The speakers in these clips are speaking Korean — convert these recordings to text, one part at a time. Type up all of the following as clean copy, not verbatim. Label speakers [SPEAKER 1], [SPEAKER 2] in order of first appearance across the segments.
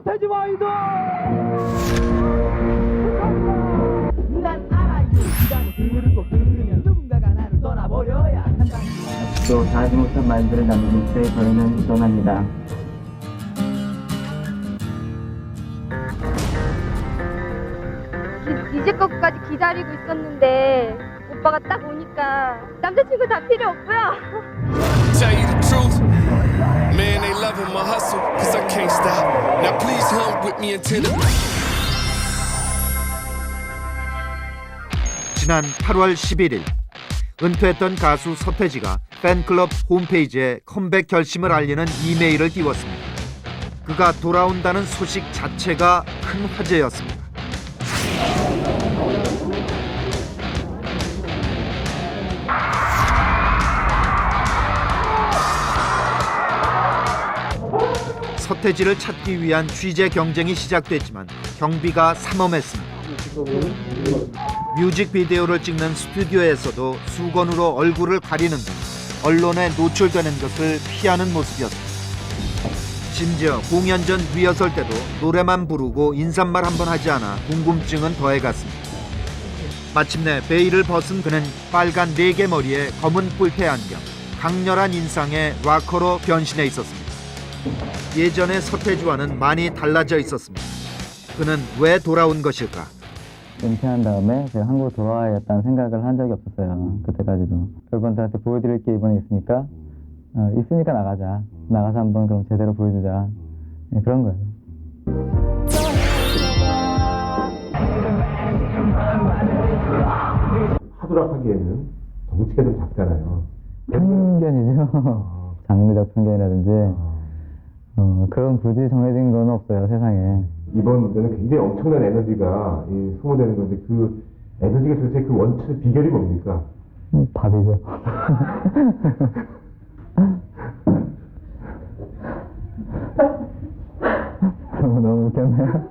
[SPEAKER 1] 서태지 와이드. 난 알아요. 시간이 흐르고 흐르면 누군가가 나를 떠나버려야 한다.
[SPEAKER 2] 또 다 하지 못한 말들을 남긴 채 저희는 떠납니다.
[SPEAKER 3] 이제 것까지 기다리고 있었는데 오빠가 딱 오니까 남자친구 다 필요 없고요.
[SPEAKER 4] Tell you the truth, man, they loving my hustle, cause I can't stop. Now please come with me into the...
[SPEAKER 5] 지난 8월 11일 은퇴했던 가수 서태지가 팬클럽 홈페이지에 컴백 결심을 알리는 이메일을 띄웠습니다. 그가 돌아온다는 소식 자체가 큰 화제였습니다. 서태지를 찾기 위한 취재 경쟁이 시작됐지만 경비가 삼엄했습니다. 뮤직비디오를 찍는 스튜디오에서도 수건으로 얼굴을 가리는 등 언론에 노출되는 것을 피하는 모습이었습니다. 심지어 공연 전 리허설 때도 노래만 부르고 인사말 한 번 하지 않아 궁금증은 더해갔습니다. 마침내 베일을 벗은 그는 빨간 4개 머리에 검은 뿔테 안경, 강렬한 인상의 락커로 변신해 있었습니다. 예전의 서태지와는 많이 달라져 있었습니다. 그는 왜 돌아온 것일까?
[SPEAKER 2] 은퇴한 다음에 제가 한국으로 돌아와야겠다는 생각을 한 적이 없었어요. 그때까지도. 여러분들한테 보여드릴 게 이번에 있으니까 나가자. 나가서 한번 그럼 제대로 보여주자. 네, 그런 거예요.
[SPEAKER 6] 하드락하기에는 덩치가 좀 작잖아요.
[SPEAKER 2] 편견이죠. 장르적 편견이라든지 그런 굳이 정해진 건 없어요, 세상에.
[SPEAKER 6] 이번 문제는 굉장히 엄청난 에너지가 소모되는 건데 그 에너지가 도대체 그 원천 비결이 뭡니까?
[SPEAKER 2] 밥이죠. 너무 웃겼네요.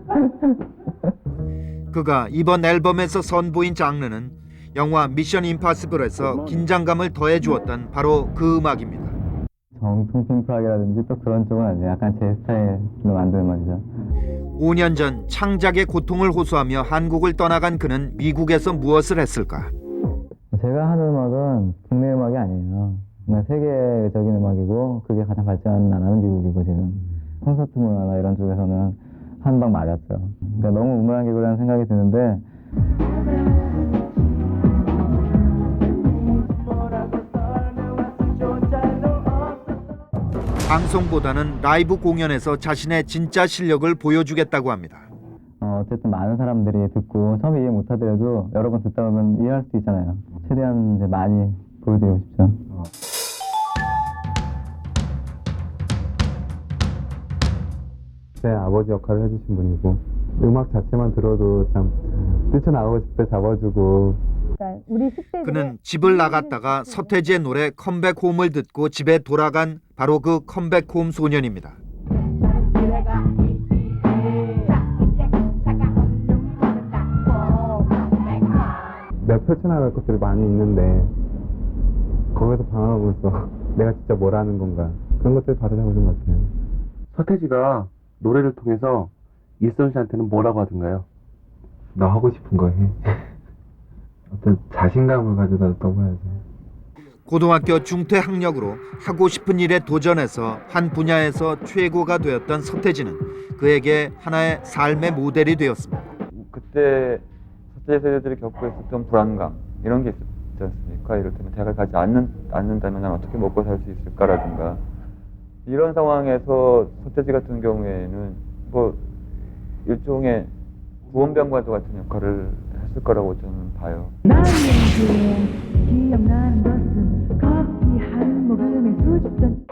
[SPEAKER 5] 그가 이번 앨범에서 선보인 장르는 영화 미션 임파서블에서 긴장감을 더해주었던 바로 그 음악입니다.
[SPEAKER 2] 정통 핑크락이라든지 또 그런 쪽은 아니에요. 약간 제 스타일로 만드는 음악이죠.
[SPEAKER 5] 5년 전 창작의 고통을 호소하며 한국을 떠나간 그는 미국에서 무엇을 했을까?
[SPEAKER 2] 제가 하는 음악은 국내 음악이 아니에요. 그냥 세계적인 음악이고 그게 가장 발전 안 하는 미국이고 지금 콘서트 문화나 이런 쪽에서는 한 방 맞았죠. 그러니까 너무 우물한 개그라는 생각이 드는데
[SPEAKER 5] 방송보다는 라이브 공연에서 자신의 진짜 실력을 보여주겠다고 합니다.
[SPEAKER 2] 어쨌든 많은 사람들이 듣고 처음에 이해 못하더라도 여러 번 듣다 보면 이해할 수 있잖아요. 최대한 이제 많이 보여드리고 싶죠.
[SPEAKER 6] 제 아버지 역할을 해주신 분이고 음악 자체만 들어도 참 뛰쳐나가고 싶을 때 잡아주고.
[SPEAKER 3] 그러니까 우리 10대
[SPEAKER 5] 그는 집을 나갔다가 서태지의 노래 컴백홈을 듣고 집에 돌아간 바로 그 컴백홈 소년입니다.
[SPEAKER 6] 내가 펼쳐나갈 것들이 많이 있는데 거기서 방황하고 있어. 내가 진짜 뭘 하는 건가. 그런 것들 바로잡아준 것 같아요.
[SPEAKER 7] 서태지가 노래를 통해서 일선 씨한테는 뭐라고 하던가요?
[SPEAKER 6] 너 하고 싶은 거 해. 어떤 자신감을 가져다줬다고 해야죠.
[SPEAKER 5] 고등학교 중퇴 학력으로 하고 싶은 일에 도전해서 한 분야에서 최고가 되었던 서태지는 그에게 하나의 삶의 모델이 되었습니다.
[SPEAKER 8] 그때 서태지 세대들이 겪고 있었던 불안감 이런 게 있었지 않습니까? 이를테면 대학을 가지 않는다면 난 어떻게 먹고 살 수 있을까라든가 이런 상황에서 서태지 같은 경우에는 뭐 일종의 구원병과도 같은 역할을 했을 거라고 저는 봐요.
[SPEAKER 1] 기억나는 것은 커피 한 모금에 수줍던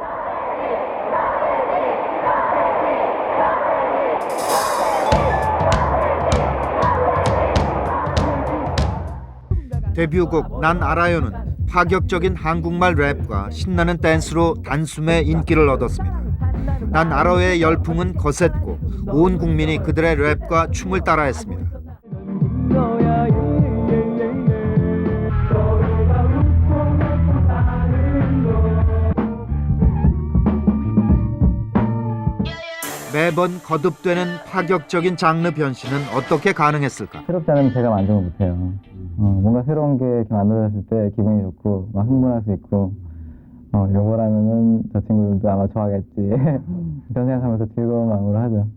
[SPEAKER 5] 데뷔곡 난 알아요는 파격적인 한국말 랩과 신나는 댄스로 단숨에 인기를 얻었습니다. 난 알아요의 열풍은 거셌고 온 국민이 그들의 랩과 춤을 따라했습니다. 매 매번 거듭되는 파격적인 장르 변신은 어떻게 가능했을까?
[SPEAKER 2] 새롭지 않으면 제가 만들면 못해요. 뭔가 새로운 게 이렇게 만들어졌을 때 기분이 좋고 막 흥분할 수 있고 이런 거라면은 저 친구들도 아마 좋아하겠지. 그런 생각하면서 즐거운 마음으로 하죠.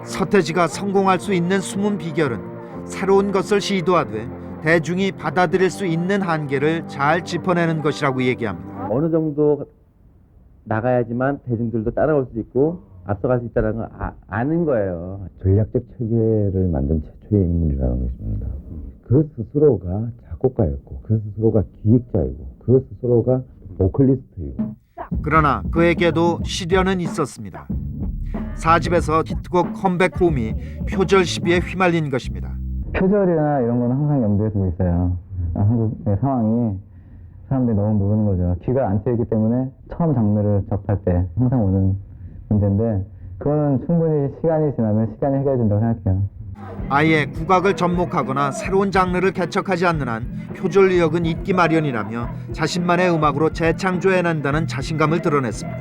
[SPEAKER 5] 서태지가 성공할 수 있는 숨은 비결은 새로운 것을 시도하되 대중이 받아들일 수 있는 한계를 잘 짚어내는 것이라고 얘기합니다.
[SPEAKER 9] 어느 정도 나가야지만 대중들도 따라올 수 있고 앞서갈 수 있다는 걸 아는 거예요. 전략적 체계를 만든 최초의 인물이라는 것입니다. 그 스스로가 작곡가였고 그 스스로가 기획자이고 그 스스로가 보컬리스트이고.
[SPEAKER 5] 그러나 그에게도 시련은 있었습니다. 4집에서 히트곡 컴백 홈이 표절 시비에 휘말린 것입니다.
[SPEAKER 2] 표절이나 이런 건 항상 염두에 두고 있어요. 한국의 상황이 사람들이 너무 모르는 거죠. 귀가 안 트이기 때문에 처음 장르를 접할 때 항상 오는 문제인데 그거는 충분히 시간이 지나면 시간이 해결해 준다고 생각해요.
[SPEAKER 5] 아예 국악을 접목하거나 새로운 장르를 개척하지 않는 한 표절 의혹은 있기 마련이라며 자신만의 음악으로 재창조해낸다는 자신감을 드러냈습니다.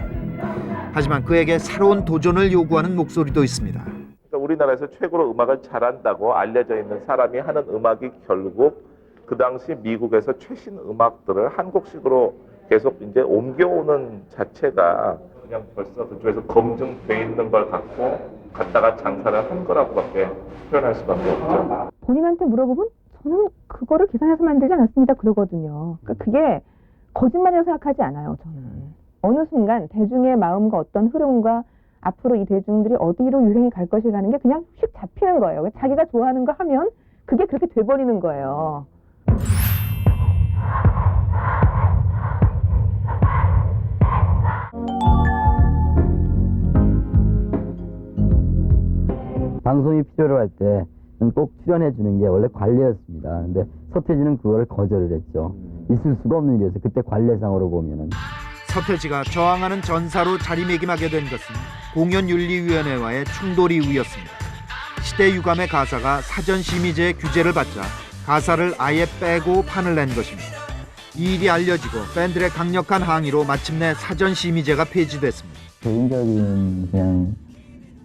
[SPEAKER 5] 하지만 그에게 새로운 도전을 요구하는 목소리도 있습니다.
[SPEAKER 10] 그러니까 우리나라에서 최고로 음악을 잘한다고 알려져 있는 사람이 하는 음악이 결국 그 당시 미국에서 최신 음악들을 한국식으로 계속 이제 옮겨오는 자체가 그냥 벌써 그쪽에서 검증돼 있는 걸 갖다가 장사를 한 거라고밖에 표현할 수밖에 없죠.
[SPEAKER 11] 본인한테 물어보면 저는 그거를 계산해서 만들지 않았습니다 그러거든요. 그러니까 그게 거짓말이라고 생각하지 않아요. 저는 어느 순간 대중의 마음과 어떤 흐름과 앞으로 이 대중들이 어디로 유행이 갈 것이라는 게 그냥 휙 잡히는 거예요. 자기가 좋아하는 거 하면 그게 그렇게 돼버리는 거예요.
[SPEAKER 9] 방송이 필요로 할 때는 꼭 출연해 주는 게 원래 관례였습니다. 근데 서태지는 그걸 거절을 했죠. 있을 수가 없는 일이어서 그때 관례상으로 보면은.
[SPEAKER 5] 서태지가 저항하는 전사로 자리매김하게 된 것은 공연윤리위원회와의 충돌 이후였습니다. 시대 유감의 가사가 사전 심의제의 규제를 받자 가사를 아예 빼고 판을 낸 것입니다. 이 일이 알려지고 팬들의 강력한 항의로 마침내 사전 심의제가 폐지됐습니다.
[SPEAKER 2] 개인적인 그냥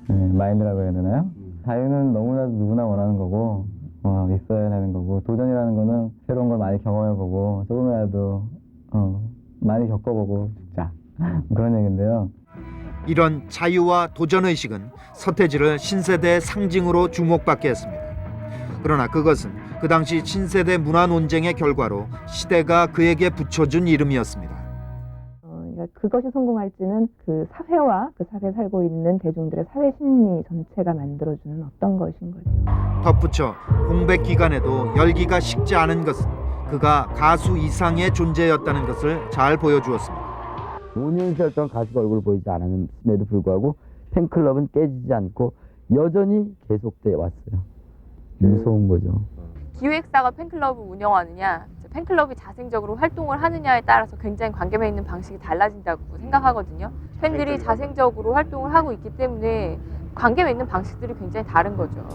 [SPEAKER 2] 마인드라고 해야 되나요? 자유는 너무나도 누구나 원하는 거고 있어야 되는 거고 도전이라는 거는 새로운 걸 많이 경험해보고 조금이라도 많이 겪어보고 죽자 그런 얘기인데요.
[SPEAKER 5] 이런 자유와 도전의식은 서태지를 신세대의 상징으로 주목받게 했습니다. 그러나 그것은 그 당시 신세대 문화 논쟁의 결과로 시대가 그에게 붙여준 이름이었습니다.
[SPEAKER 11] 그러니까 그것이 성공할지는 그 사회와 그 사회에 살고 있는 대중들의 사회 심리 전체가 만들어주는 어떤 것인 거죠.
[SPEAKER 5] 덧붙여 공백 기간에도 열기가 식지 않은 것은 그가 가수 이상의 존재였다는 것을 잘 보여주었습니다.
[SPEAKER 9] 5년여간 동안 가수가 얼굴을 보이지 않았음에도 불구하고 팬클럽은 깨지지 않고 여전히 계속돼 왔어요. 무서운 거죠.
[SPEAKER 12] 기획사가 팬클럽을 운영하느냐, 팬클럽이 자생적으로 활동을 하느냐에 따라서 굉장히 관계에 있는 방식이 달라진다고 생각하거든요. 팬들이 자생적으로 활동을 하고 있기 때문에 관계에 있는 방식들이 굉장히 다른 거죠.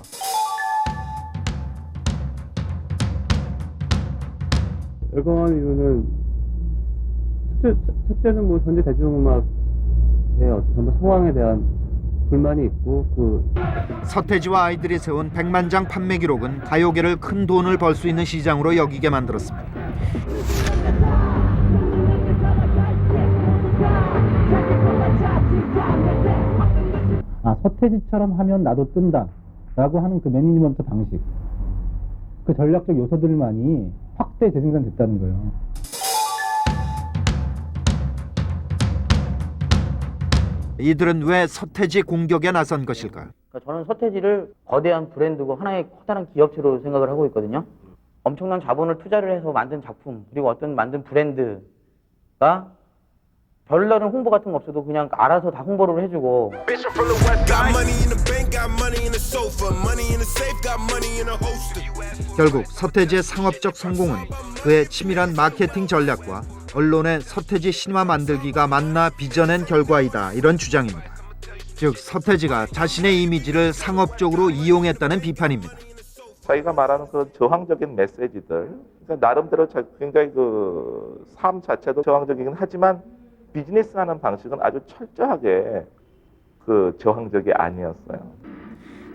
[SPEAKER 7] 열광하는 이유는 첫째는 뭐 현재 대중음악의 정말 상황에 대한 불만이 있고
[SPEAKER 5] 서태지와 아이들이 세운 100만장 판매 기록은 가요계를 큰 돈을 벌 수 있는 시장으로 여기게 만들었습니다.
[SPEAKER 13] 서태지처럼 하면 나도 뜬다 라고 하는 그 매니지먼트 방식, 그 전략적 요소들만이 확대 재생산됐다는 거예요.
[SPEAKER 5] 이들은 왜 서태지 공격에 나선 것일까?
[SPEAKER 14] 저는 서태지를 거대한 브랜드고 하나의 커다란 기업체로 생각을 하고 있거든요. 엄청난 자본을 투자를 해서 만든 작품, 그리고 어떤 만든 브랜드가 별다른 홍보 같은 거 없어도 그냥 알아서 다 홍보를 해주고.
[SPEAKER 5] 결국 서태지의 상업적 성공은 그의 치밀한 마케팅 전략과 언론의 서태지 신화 만들기가 만나 빚어낸 결과이다, 이런 주장입니다. 즉 서태지가 자신의 이미지를 상업적으로 이용했다는 비판입니다.
[SPEAKER 10] 자기가 말하는 그 저항적인 메시지들, 그러니까 나름대로 굉장히 그 삶 자체도 저항적이긴 하지만 비즈니스하는 방식은 아주 철저하게 그 저항적이 아니었어요.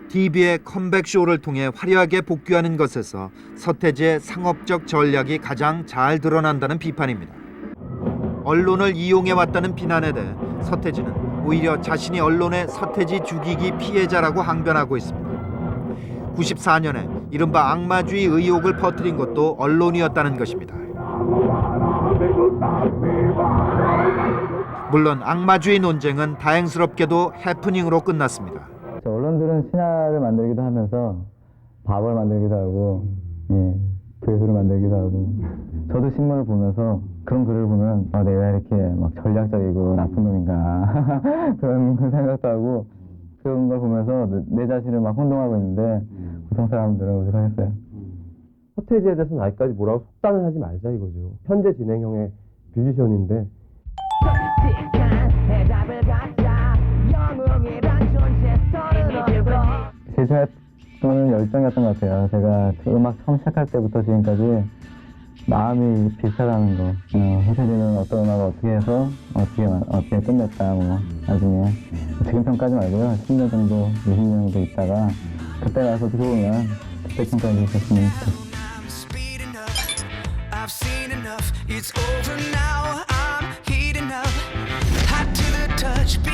[SPEAKER 5] TV의 컴백 쇼를 통해 화려하게 복귀하는 것에서 서태지의 상업적 전략이 가장 잘 드러난다는 비판입니다. 언론을 이용해왔다는 비난에 대해 서태지는 오히려 자신이 언론의 서태지 죽이기 피해자라고 항변하고 있습니다. 94년에 이른바 악마주의 의혹을 퍼뜨린 것도 언론이었다는 것입니다. 물론 악마주의 논쟁은 다행스럽게도 해프닝으로 끝났습니다.
[SPEAKER 2] 언론들은 신화를 만들기도 하면서 바보를 만들기도 하고 괴수를 만들기도 하고 저도 신문을 보면서 그런 글을 보면 내가 이렇게 막 전략적이고 나쁜 놈인가 그런 생각도 하고 그런 걸 보면서 내 자신을 막 혼동하고 있는데 보통 사람들은 오죽하겠어요.
[SPEAKER 15] 서태지에 대해서는 아직까지 뭐라고 속단을 하지 말자 이거죠. 현재 진행형의 뮤지션인데
[SPEAKER 2] 제 활동은 열정이었던 것 같아요. 제가 그 음악 처음 시작할 때부터 지금까지 마음이 비슷하다는 거. 서태지는 어떤 음악을 어떻게 해서 어떻게 끝냈다. 뭐 나중에 지금 평가하지 말고요. 10년 정도, 20년 정도 있다가 그때 가서 어떻게 보면 그때 평가해 주셨으면 좋겠어요.
[SPEAKER 16] I've seen enough. It's over now. I'm heating up. Hot to the touch.